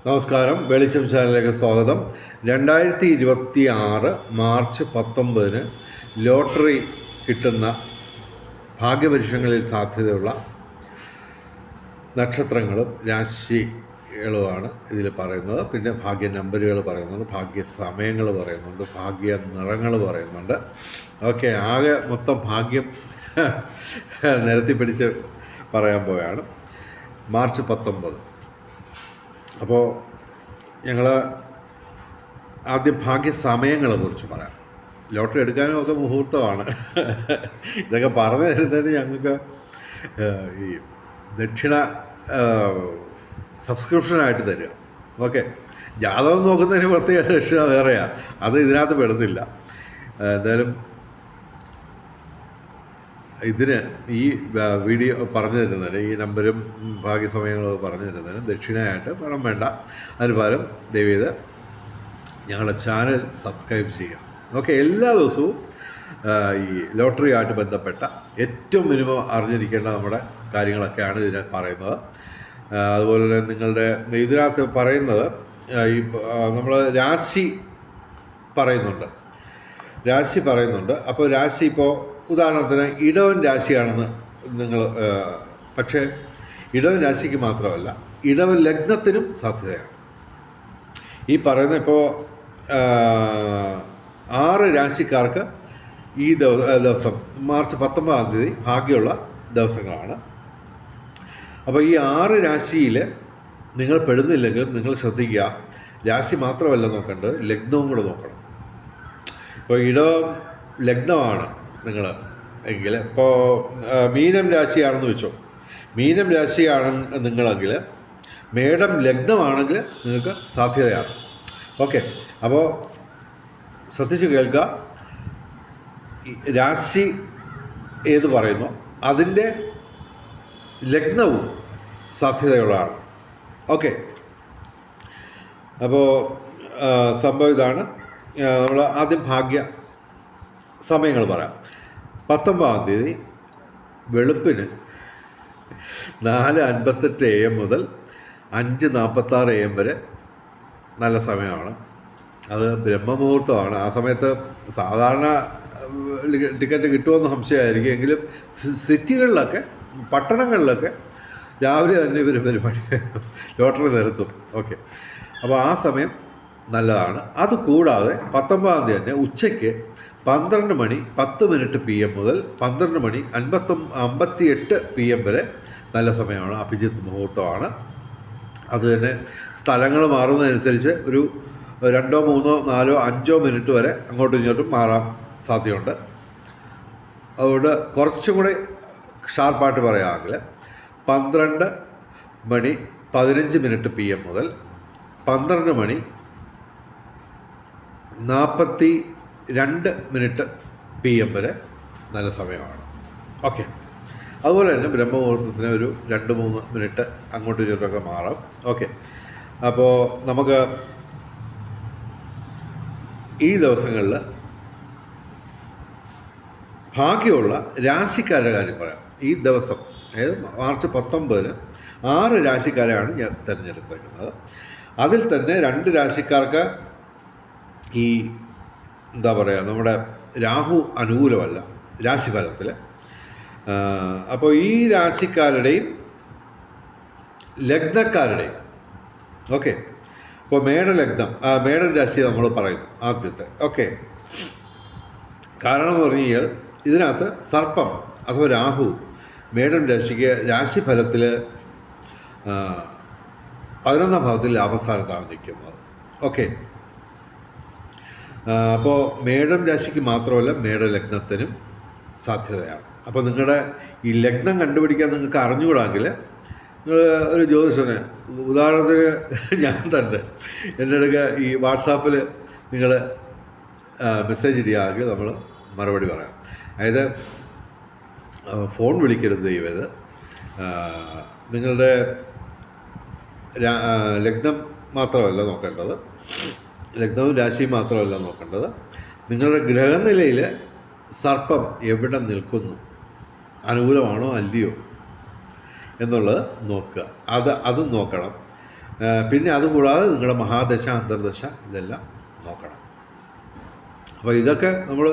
നമസ്കാരം, വെളിച്ചം ചാനലിലേക്ക് സ്വാഗതം. 2026 മാർച്ച് 19 ലോട്ടറി കിട്ടുന്ന ഭാഗ്യപരീക്ഷണങ്ങളിൽ സാധ്യതയുള്ള നക്ഷത്രങ്ങളും രാശികളുമാണ് ഇതിൽ പറയുന്നത്. പിന്നെ ഭാഗ്യ നമ്പറുകൾ പറയുന്നുണ്ട്, ഭാഗ്യ സമയങ്ങൾ പറയുന്നുണ്ട്, ഭാഗ്യ നിറങ്ങൾ പറയുന്നുണ്ട്. ഓക്കെ, ആകെ മൊത്തം ഭാഗ്യം നിരത്തിപ്പിടിച്ച് പറയാൻ പോവുകയാണ്. മാർച്ച് 19. അപ്പോൾ ഞങ്ങൾ ആദ്യം ഭാഗ്യ സമയങ്ങളെ കുറിച്ച് പറയാം. ലോട്ടറി എടുക്കാനും ഒക്കെ മുഹൂർത്തമാണ്. ഇതൊക്കെ പറഞ്ഞു തരുന്നതിന് ഞങ്ങൾക്ക് ഈ ദക്ഷിണ സബ്സ്ക്രിപ്ഷനായിട്ട് തരിക. ഓക്കെ, ജാതകം നോക്കുന്നതിന് പ്രത്യേക ദക്ഷിണ വേറെയാണ്, അത് ഇതിനകത്ത് പെടുന്നില്ല. എന്തായാലും ഇതിന് ഈ വീഡിയോ പറഞ്ഞു തരുന്നതിന്, ഈ നമ്പരും ഭാഗ്യസമയങ്ങളും പറഞ്ഞു തരുന്നതിന് ദക്ഷിണയായിട്ട് പണം വേണ്ട. അതിന് പകരം ദയവേത് ഞങ്ങളുടെ ചാനൽ സബ്സ്ക്രൈബ് ചെയ്യുക. ഓക്കെ, എല്ലാ ദിവസവും ഈ ലോട്ടറിയായിട്ട് ബന്ധപ്പെട്ട ഏറ്റവും മിനിമം അറിഞ്ഞിരിക്കേണ്ട നമ്മുടെ കാര്യങ്ങളൊക്കെയാണ് ഇതിന് പറയുന്നത്. അതുപോലെ തന്നെ നിങ്ങളുടെ ഇതിനകത്ത് പറയുന്നത് ഈ നമ്മൾ രാശി പറയുന്നുണ്ട്. അപ്പോൾ രാശി ഇപ്പോൾ ഉദാഹരണത്തിന് ഇടവൻ രാശിയാണെന്ന് നിങ്ങൾ, പക്ഷേ ഇടവൻ രാശിക്ക് മാത്രമല്ല, ഇടവൻ ലഗ്നത്തിനും സാധ്യതയാണ്. ഈ പറയുന്ന ഇപ്പോൾ 6 രാശിക്കാർക്ക് ഈ ദിവസം മാർച്ച് 19 ഭാഗ്യമുള്ള ദിവസങ്ങളാണ്. അപ്പോൾ ഈ 6 രാശിയിൽ നിങ്ങൾ പെടുന്നില്ലെങ്കിലും നിങ്ങൾ ശ്രദ്ധിക്കുക, രാശി മാത്രമല്ല നോക്കേണ്ടത്, ലഗ്നവും കൂടെ നോക്കണം. ഇപ്പോൾ ഇടവം ലഗ്നമാണ് നിങ്ങൾ എങ്കിൽ, ഇപ്പോൾ മീനം രാശിയാണെന്ന് വെച്ചോ, മീനം രാശിയാണ് നിങ്ങളെങ്കിൽ മേടം ലഗ്നമാണെങ്കിൽ നിങ്ങൾക്ക് സാധ്യതയാണ്. ഓക്കെ, അപ്പോൾ ശ്രദ്ധിച്ച് കേൾക്കുക. രാശി ഏത് പറയുന്നു അതിൻ്റെ ലഗ്നവും സാധ്യതയുള്ളതാണ്. ഓക്കെ, അപ്പോൾ സംഭവം ഇതാണ്. നമ്മൾ ആദ്യം ഭാഗ്യ സമയങ്ങൾ പറയാം. 19 വെളുപ്പിന് 4:58 AM മുതൽ 5:46 AM വരെ നല്ല സമയമാണ്. അത് ബ്രഹ്മമുഹൂർത്തമാണ്. ആ സമയത്ത് സാധാരണ ടിക്കറ്റ് കിട്ടുമെന്ന് സംശയമായിരിക്കും, എങ്കിലും സിറ്റികളിലൊക്കെ, പട്ടണങ്ങളിലൊക്കെ രാവിലെ തന്നെ ഇവർ പരിപാടി ലോട്ടറി നിരത്തും. ഓക്കെ, അപ്പോൾ ആ സമയം നല്ലതാണ്. അതുകൂടാതെ 19 തന്നെ ഉച്ചയ്ക്ക് 12:10 PM മുതൽ 12:58 PM വരെ നല്ല സമയമാണ്, അഭിജിത്ത് മുഹൂർത്തമാണ്. അത് തന്നെ സ്ഥലങ്ങൾ മാറുന്നതനുസരിച്ച് ഒരു 2, 3, 4, 5 മിനിറ്റ് വരെ അങ്ങോട്ടും ഇങ്ങോട്ടും മാറാൻ സാധ്യതയുണ്ട്. അതുകൊണ്ട് കുറച്ചും കൂടി ഷാർപ്പായിട്ട് പറയുകയാണെങ്കിൽ 12:15 PM മുതൽ 12:42 PM വരെ നല്ല സമയമാണ്. ഓക്കെ, അതുപോലെ തന്നെ ബ്രഹ്മമുഹൂർത്തത്തിന് ഒരു 2-3 മിനിറ്റ് അങ്ങോട്ടും ഇങ്ങോട്ടൊക്കെ മാറാം. ഓക്കെ, അപ്പോൾ നമുക്ക് ഈ ദിവസങ്ങളിൽ ഭാഗ്യമുള്ള രാശിക്കാരുടെ കാര്യം പറയാം. ഈ ദിവസം, അതായത് മാർച്ച് 19 6 രാശിക്കാരെയാണ് ഞാൻ തിരഞ്ഞെടുത്തേക്കുന്നത്. അതിൽ തന്നെ 2 രാശിക്കാർക്ക് ഈ എന്താ പറയുക, നമ്മുടെ രാഹു അനുകൂലമല്ല രാശിഫലത്തിൽ. അപ്പോൾ ഈ രാശിക്കാരുടെയും ലഗ്നക്കാരുടെയും, ഓക്കെ, ഇപ്പോൾ മേടൻ രാശി നമ്മൾ പറയുന്നു ആദ്യത്തെ. ഓക്കെ, കാരണം എന്ന് പറഞ്ഞു കഴിഞ്ഞാൽ ഇതിനകത്ത് സർപ്പം അഥവാ രാഹു മേടൻ രാശിക്ക് രാശിഫലത്തിൽ 11ാം ഭാവത്തിൽ ലാഭസ്ഥാനത്താണ് നിൽക്കുന്നത്. ഓക്കെ, അപ്പോൾ മേടം രാശിക്ക് മാത്രമല്ല മേടലഗ്നത്തിനും സാധ്യതയാണ്. അപ്പോൾ നിങ്ങളുടെ ഈ ലഗ്നം കണ്ടുപിടിക്കാൻ നിങ്ങൾക്ക് അറിഞ്ഞുകൂടാമെങ്കിൽ നിങ്ങൾ ഒരു ജ്യോതിഷന്, ഉദാഹരണത്തിന് ഞാൻ തന്നെ, എൻ്റെ അടുക്ക ഈ വാട്സാപ്പിൽ നിങ്ങൾ മെസ്സേജ് ഇടുകയാണെങ്കിൽ നമ്മൾ മറുപടി പറയാം. അതായത് ഫോൺ വിളിക്കരുത് ദയവേത്. നിങ്ങളുടെ ലഗ്നം മാത്രമല്ല നോക്കേണ്ടത്, ലഗ്നവും രാശിയും മാത്രമല്ല നോക്കേണ്ടത്, നിങ്ങളുടെ ഗ്രഹനിലയിൽ സർപ്പം എവിടെ നിൽക്കുന്നു, അനുകൂലമാണോ അല്ലയോ എന്നുള്ളത് നോക്കുക. അതും നോക്കണം. പിന്നെ അതുകൂടാതെ നിങ്ങളുടെ മഹാദശ അന്തർദശ ഇതെല്ലാം നോക്കണം. അപ്പോൾ ഇതൊക്കെ നമ്മൾ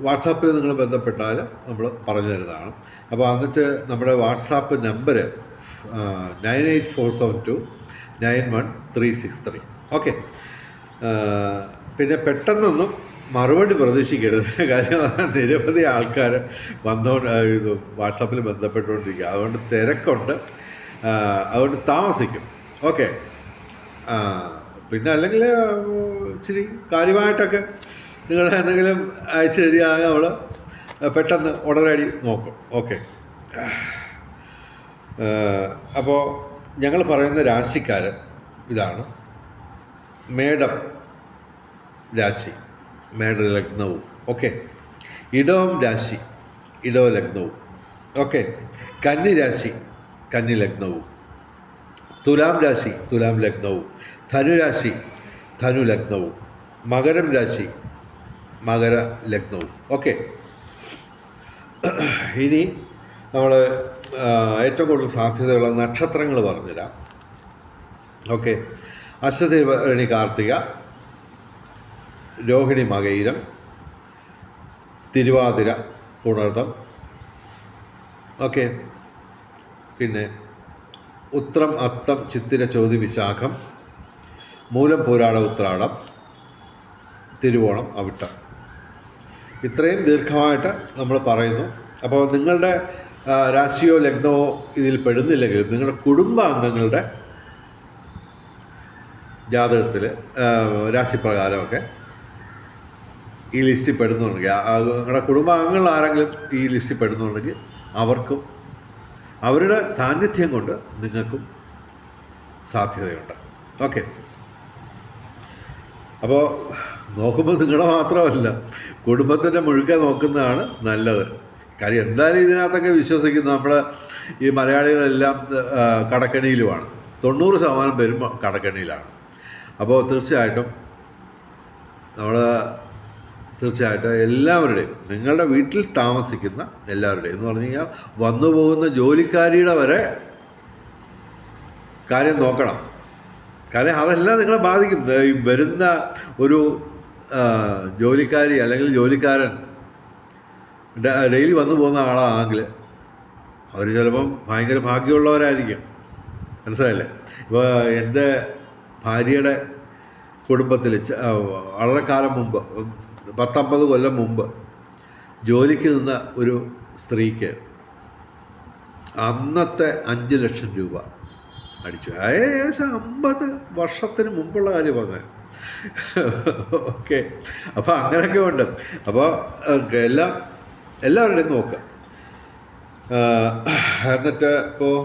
വാട്സാപ്പിൽ നിങ്ങൾ ബന്ധപ്പെട്ടാൽ നമ്മൾ പറഞ്ഞു തരുന്നതാണ്. അപ്പോൾ എന്നിട്ട് നമ്മുടെ വാട്സാപ്പ് നമ്പർ 9847291363. ഓക്കെ. പിന്നെ പെട്ടെന്നൊന്നും മറുപടി പ്രതീക്ഷിക്കരുത്. കാര്യം നിരവധി ആൾക്കാർ വാട്സാപ്പിൽ ബന്ധപ്പെട്ടുകൊണ്ടിരിക്കുക. അതുകൊണ്ട് തിരക്കുണ്ട്, അതുകൊണ്ട് താമസിക്കും. ഓക്കെ. പിന്നെ അല്ലെങ്കിൽ ഇച്ചിരി കാര്യമായിട്ടൊക്കെ നിങ്ങൾ എന്തെങ്കിലും അയച്ചു തരികയാണെങ്കിൽ നമ്മൾ പെട്ടെന്ന് ഉടനടി നോക്കും. ഓക്കെ. അപ്പോൾ ഞങ്ങൾ പറയുന്ന രാശിക്കാർ ഇതാണ്: മേടം രാശി, മേട ലഗ്നവും. ഓക്കെ. ഇടവം രാശി, ഇടവ ലഗ്നവും. ഓക്കെ. കന്നി രാശി, കന്നി ലഗ്നവും. തുലാം രാശി, തുലാം ലഗ്നവും. ധനുരാശി, ധനു ലഗ്നവും. മകരം രാശി, മകര ലഗ്നവും. ഓക്കെ. ഇനി നമ്മൾ ഏറ്റവും കൂടുതൽ സാധ്യതയുള്ള നക്ഷത്രങ്ങൾ പറഞ്ഞുതരാം. ഓക്കെ. അശ്വതി ഭരണി കാർത്തിക, രോഹിണി മകയിരം, തിരുവാതിര പുണർദം. ഓക്കെ. പിന്നെ ഉത്രം അത്തം ചിത്തിര ചോതി വിശാഖം, മൂലം പൂരാട ഉത്രാടം, തിരുവോണം അവിട്ടം. ഇത്രയും ദീർഘമായിട്ട് നമ്മൾ പറയുന്നു. അപ്പോൾ നിങ്ങളുടെ രാശിയോ ലഗ്നമോ ഇതിൽ പെടുന്നില്ലെങ്കിൽ നിങ്ങളുടെ കുടുംബാംഗങ്ങളുടെ ജാതകത്തിൽ രാശിപ്രകാരമൊക്കെ ഈ ലിസ്റ്റിൽ പെടുന്നുണ്ടെങ്കിൽ, നിങ്ങളുടെ കുടുംബാംഗങ്ങൾ ആരെങ്കിലും ഈ ലിസ്റ്റിൽ പെടുന്നുണ്ടെങ്കിൽ അവർക്കും അവരുടെ സാന്നിധ്യം കൊണ്ട് നിങ്ങൾക്കും സാധ്യതയുണ്ട്. ഓക്കെ. അപ്പോൾ നോക്കുമ്പോൾ നിങ്ങളെ മാത്രമല്ല കുടുംബത്തിൻ്റെ മുഴുക്കെ നോക്കുന്നതാണ് നല്ലത്. കാര്യം എന്തായാലും ഇതിനകത്തൊക്കെ വിശ്വസിക്കുന്നു നമ്മൾ ഈ മലയാളികളെല്ലാം കടക്കെണിയിലുമാണ്. 90% പേരും കടക്കെണിയിലാണ്. അപ്പോൾ തീർച്ചയായിട്ടും എല്ലാവരുടെയും, നിങ്ങളുടെ വീട്ടിൽ താമസിക്കുന്ന എല്ലാവരുടെയും എന്ന് പറഞ്ഞു കഴിഞ്ഞാൽ വന്നു പോകുന്ന ജോലിക്കാരിയുടെ വരെ കാര്യം നോക്കണം. കാര്യം അതെല്ലാം നിങ്ങളെ ബാധിക്കും. ഈ വരുന്ന ഒരു ജോലിക്കാരി അല്ലെങ്കിൽ ജോലിക്കാരൻ ഡെയിലി വന്നു പോകുന്ന ആളാണെങ്കിൽ അവർ ചിലപ്പം ഭയങ്കര ഭാഗ്യമുള്ളവരായിരിക്കും. മനസ്സിലായില്ലേ? ഇപ്പോൾ എൻ്റെ ഭാര്യയുടെ കുടുംബത്തിൽ വളരെ കാലം മുമ്പ്, 10-50 കൊല്ലം മുമ്പ് ജോലിക്ക് നിന്ന ഒരു സ്ത്രീക്ക് അന്നത്തെ 5 ലക്ഷം രൂപ അടിച്ചു. ഏകദേശം 50 വർഷത്തിന് മുമ്പുള്ള കാര്യം പറഞ്ഞത്. ഓക്കെ. അപ്പോൾ അങ്ങനെയൊക്കെ ഉണ്ട്. അപ്പോൾ എല്ലാവരുടെയും നോക്കുക. എന്നിട്ട് ഇപ്പോൾ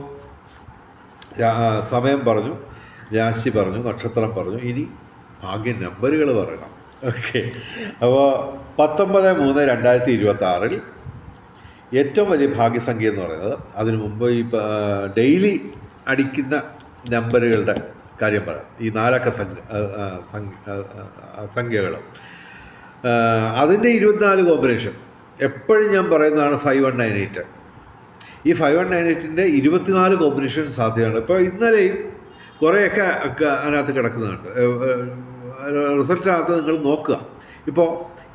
സമയം പറഞ്ഞു, രാശി പറഞ്ഞു, നക്ഷത്രം പറഞ്ഞു. ഇനി ഭാഗ്യ നമ്പറുകൾ പറയണം. ഓക്കെ. അപ്പോൾ 19/3/2026 ഏറ്റവും വലിയ ഭാഗ്യസംഖ്യ എന്ന് പറയുന്നത്, അതിനു മുമ്പ് ഈ ഡെയിലി അടിക്കുന്ന നമ്പറുകളുടെ കാര്യം പറയാം. ഈ 4 അക്ക സംഖ്യകൾ, അതിൻ്റെ 24 കോമ്പിനേഷൻ എപ്പോഴും ഞാൻ പറയുന്നതാണ് 5198. ഈ 5198ൻ്റെ 24 കോമ്പിനേഷൻ സാധ്യതയാണ്. ഇപ്പോൾ ഇന്നലെയും കുറേയൊക്കെ അതിനകത്ത് കിടക്കുന്നുണ്ട്. റിസൾട്ടിനകത്ത് നിങ്ങൾ നോക്കുക. ഇപ്പോൾ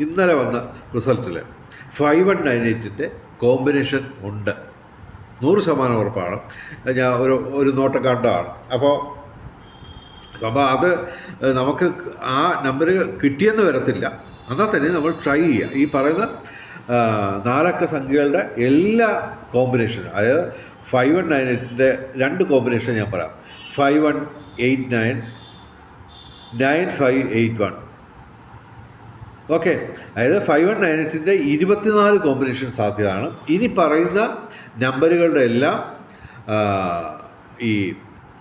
ഇന്നലെ വന്ന റിസൾട്ടിൽ 5198ൻ്റെ കോമ്പിനേഷൻ ഉണ്ട്. 100% ഉറപ്പാണ്. ഞാൻ ഒരു നോട്ടം കണ്ടതാണ്. അപ്പോൾ അത് നമുക്ക് ആ നമ്പർ കിട്ടിയെന്ന് വരത്തില്ല. എന്നാൽ തന്നെ നമ്മൾ ട്രൈ ചെയ്യുക. ഈ പറയുന്ന 4 അക്ക സംഖ്യകളുടെ എല്ലാ കോമ്പിനേഷനും, അതായത് 5198ൻ്റെ 2 കോമ്പിനേഷൻ ഞാൻ പറയാം. 5189, 9581. ഓക്കെ. അതായത് 5198ൻ്റെ 24 കോമ്പിനേഷൻ സാധ്യതയാണ്. ഇനി പറയുന്ന നമ്പറുകളുടെ എല്ലാം ഈ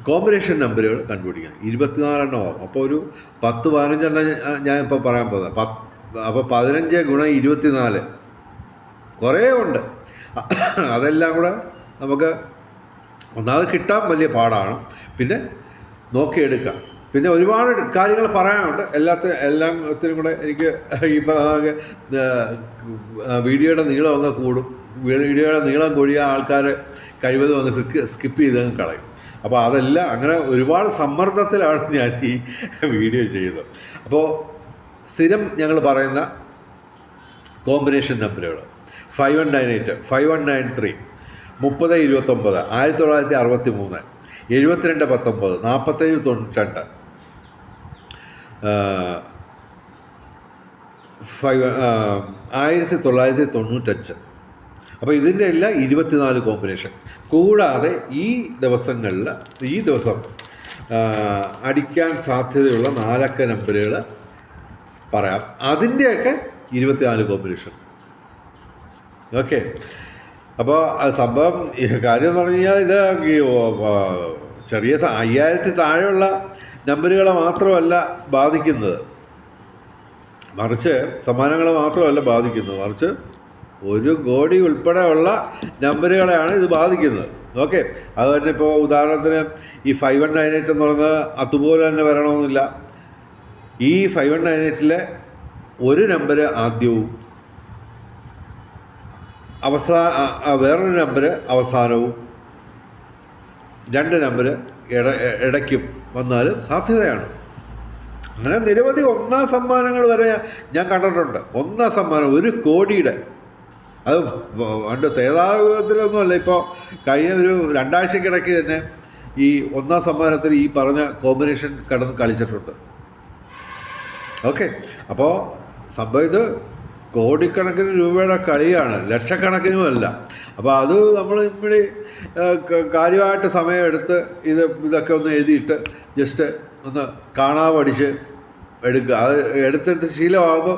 കോമ്പിനേഷൻ നമ്പറുകൾ കണ്ടുപിടിക്കണം. 24 എണ്ണമാകും. അപ്പോൾ ഒരു 10-15 എണ്ണം ഞാൻ ഇപ്പോൾ പറയാൻ പോകുന്നത്. അപ്പോൾ 15 × 24 കുറേ ഉണ്ട്. അതെല്ലാം കൂടെ നമുക്ക് ഒന്നാമത് കിട്ടാൻ വലിയ പാടാണ്. പിന്നെ നോക്കിയെടുക്കാം. പിന്നെ ഒരുപാട് കാര്യങ്ങൾ പറയാനുണ്ട്. എല്ലാത്തിനും കൂടെ എനിക്ക് ഇപ്പോൾ വീഡിയോയുടെ നീളം അങ്ങ് കൂടും. വീഡിയോയുടെ നീളം കൂടിയ ആൾക്കാർ കഴിവതും അങ്ങ് സ്കിപ്പ് ചെയ്തങ്ങ് കളയും. അപ്പോൾ അതെല്ലാം അങ്ങനെ ഒരുപാട് സമ്മർദ്ദത്തിലാണ് ഞാൻ ഈ വീഡിയോ ചെയ്തത്. അപ്പോൾ സ്ഥിരം ഞങ്ങൾ പറയുന്ന കോമ്പിനേഷൻ നമ്പറുകൾ 5198, 5193, 3029, 1963, 7219, 4792, 1995. അപ്പോൾ ഇതിൻ്റെ എല്ലാം 24 കോമ്പിനേഷൻ. കൂടാതെ ഈ ദിവസം അടിക്കാൻ സാധ്യതയുള്ള 4 അക്ക നമ്പറുകൾ പറയാം. അതിൻ്റെയൊക്കെ 24 കോമ്പിനേഷൻ. ഓക്കെ. അപ്പോൾ സംഭവം കാര്യം എന്ന് പറഞ്ഞു കഴിഞ്ഞാൽ ഇത് ചെറിയ 5000 താഴെയുള്ള നമ്പറുകളെ മാത്രമല്ല ബാധിക്കുന്നത്, മറിച്ച് സമ്മാനങ്ങൾ മാത്രമല്ല ബാധിക്കുന്നത്, മറിച്ച് 1 കോടി ഉൾപ്പെടെയുള്ള നമ്പറുകളെയാണ് ഇത് ബാധിക്കുന്നത്. ഓക്കെ. അത് തന്നെ ഇപ്പോൾ ഉദാഹരണത്തിന് ഈ 5198 എന്ന് പറയുന്നത് അതുപോലെ തന്നെ വരണമെന്നില്ല. ഈ 5198-ലെ ഒരു നമ്പർ ആദ്യവും വേറൊരു നമ്പർ അവസാനവും 2 നമ്പർ ഇടയ്ക്കും വന്നാലും സാധ്യതയാണ്. അങ്ങനെ നിരവധി 1ാം സമ്മാനങ്ങൾ വരെ ഞാൻ കണ്ടിട്ടുണ്ട്. 1ാം സമ്മാനം 1 കോടിയുടെ, അത് പണ്ട് തേതായുഗത്തിലൊന്നുമല്ല, ഇപ്പോൾ കഴിഞ്ഞ ഒരു 2 ആഴ്ചക്കിടയ്ക്ക് തന്നെ ഈ 1ാം സമ്മാനത്തിൽ ഈ പറഞ്ഞ കോമ്പിനേഷൻ കളിച്ചിട്ടുണ്ട്. ഓക്കെ. അപ്പോൾ സംഭവം ഇത് കോടിക്കണക്കിന് രൂപയുടെ കളിയാണ്, ലക്ഷക്കണക്കിനുമല്ല. അപ്പോൾ അത് നമ്മൾ ഇവിടെ കാര്യമായിട്ട് സമയമെടുത്ത് ഇതൊക്കെ ഒന്ന് എഴുതിയിട്ട് ജസ്റ്റ് ഒന്ന് കാണാതെ എടുക്കുക. അത് എടുത്തെടുത്ത് ശീലമാകുമ്പോൾ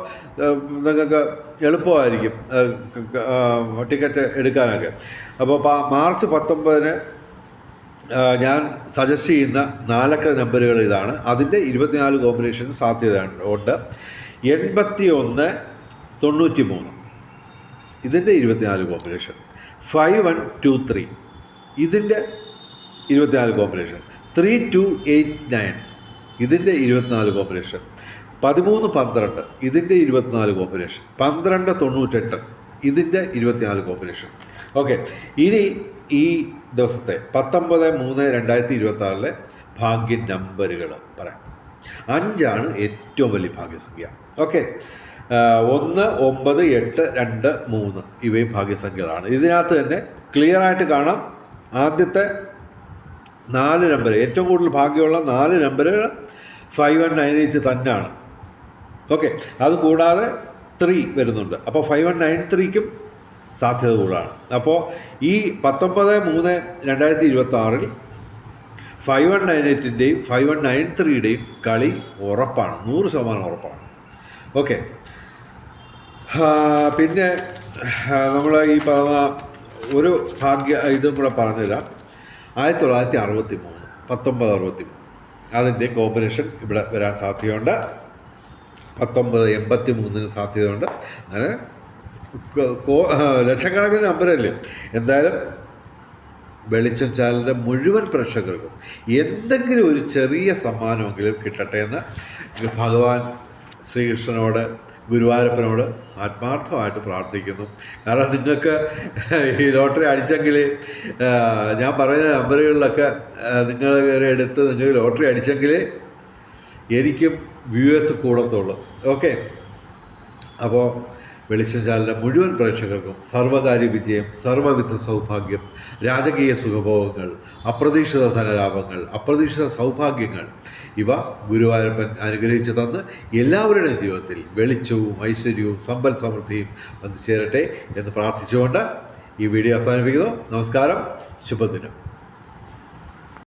നിങ്ങൾക്ക് എളുപ്പമായിരിക്കും ടിക്കറ്റ് എടുക്കാനൊക്കെ. അപ്പോൾ മാർച്ച് 19 ഞാൻ സജസ്റ്റ് ചെയ്യുന്ന 4 അക്ക നമ്പറുകൾ ഇതാണ്. അതിൻ്റെ 24 കോമ്പിനേഷൻ സാധ്യത ഉണ്ട്. 8193 ഇതിൻ്റെ 24 കോമ്പിനേഷൻ. 5123 ഇതിൻ്റെ 24 കോമ്പിനേഷൻ. 3289 ഇതിൻ്റെ 24 കോമ്പിനേഷൻ. 1312 ഇതിൻ്റെ 24 കോമ്പിനേഷൻ. 1298 ഇതിൻ്റെ 24 കോമ്പിനേഷൻ. ഓക്കെ. ഇനി ഈ ദിവസത്തെ 19/3/2026 ഭാഗ്യ നമ്പറുകൾ പറയാം. 5 ഏറ്റവും വലിയ ഭാഗ്യസംഖ്യ. ഓക്കെ. 1, 9, 8, 2, 3 ഇവയും ഭാഗ്യസംഖ്യകളാണ്. ഇതിനകത്ത് തന്നെ ക്ലിയറായിട്ട് കാണാം ആദ്യത്തെ 4 നമ്പർ, ഏറ്റവും കൂടുതൽ ഭാഗ്യമുള്ള 4 നമ്പറുകൾ 5198 തന്നെയാണ്. ഓക്കെ. അതുകൂടാതെ 3 വരുന്നുണ്ട്. അപ്പോൾ 5193ക്കും സാധ്യത കൂടുതലാണ്. അപ്പോൾ ഈ 19/3/2026 5198ൻ്റെയും 5193യുടെയും കളി ഉറപ്പാണ്, 100% ഉറപ്പാണ്. ഓക്കെ. പിന്നെ നമ്മൾ ഈ പറഞ്ഞ ഒരു ഇതും കൂടെ പറഞ്ഞുതരാം. 1963, 1963 അതിൻ്റെ കോമ്പിനേഷൻ ഇവിടെ വരാൻ സാധ്യതയുണ്ട്. 1983 സാധ്യതയുണ്ട്. അങ്ങനെ ലക്ഷക്കണക്കിന് നമ്പരല്ലേ. എന്തായാലും വെളിച്ചം ചാനലിൻ്റെ മുഴുവൻ പ്രേക്ഷകർക്കും എന്തെങ്കിലും ഒരു ചെറിയ സമ്മാനമെങ്കിലും കിട്ടട്ടെ എന്ന് ഭഗവാൻ ശ്രീകൃഷ്ണനോട്, ഗുരുവായൂരപ്പനോട് ആത്മാർത്ഥമായിട്ട് പ്രാർത്ഥിക്കുന്നു. കാരണം നിങ്ങൾക്ക് ഈ ലോട്ടറി അടിച്ചെങ്കിൽ, ഞാൻ പറയുന്ന നമ്പറുകളിലൊക്കെ നിങ്ങൾ എടുത്ത് നിങ്ങൾ ലോട്ടറി അടിച്ചെങ്കിൽ എനിക്കും വ്യൂവേഴ്സ് കൂടത്തുള്ളൂ. ഓക്കെ. അപ്പോൾ വെളിച്ചം ചാനലിലെ മുഴുവൻ പ്രേക്ഷകർക്കും സർവകാര്യ വിജയം, സർവ്വവിധ സൗഭാഗ്യം, രാജകീയ സുഖഭോഗങ്ങൾ, അപ്രതീക്ഷിത ധനലാഭങ്ങൾ, അപ്രതീക്ഷിത സൗഭാഗ്യങ്ങൾ ഇവ ഗുരുവായൂരപ്പൻ അനുഗ്രഹിച്ചു തന്ന് എല്ലാവരുടെയും ജീവിതത്തിൽ വെളിച്ചവും ഐശ്വര്യവും സമ്പൽ സമൃദ്ധിയും വന്നു ചേരട്ടെ എന്ന് പ്രാർത്ഥിച്ചുകൊണ്ട് ഈ വീഡിയോ അവസാനിപ്പിക്കുന്നു. നമസ്കാരം. ശുഭദിനം.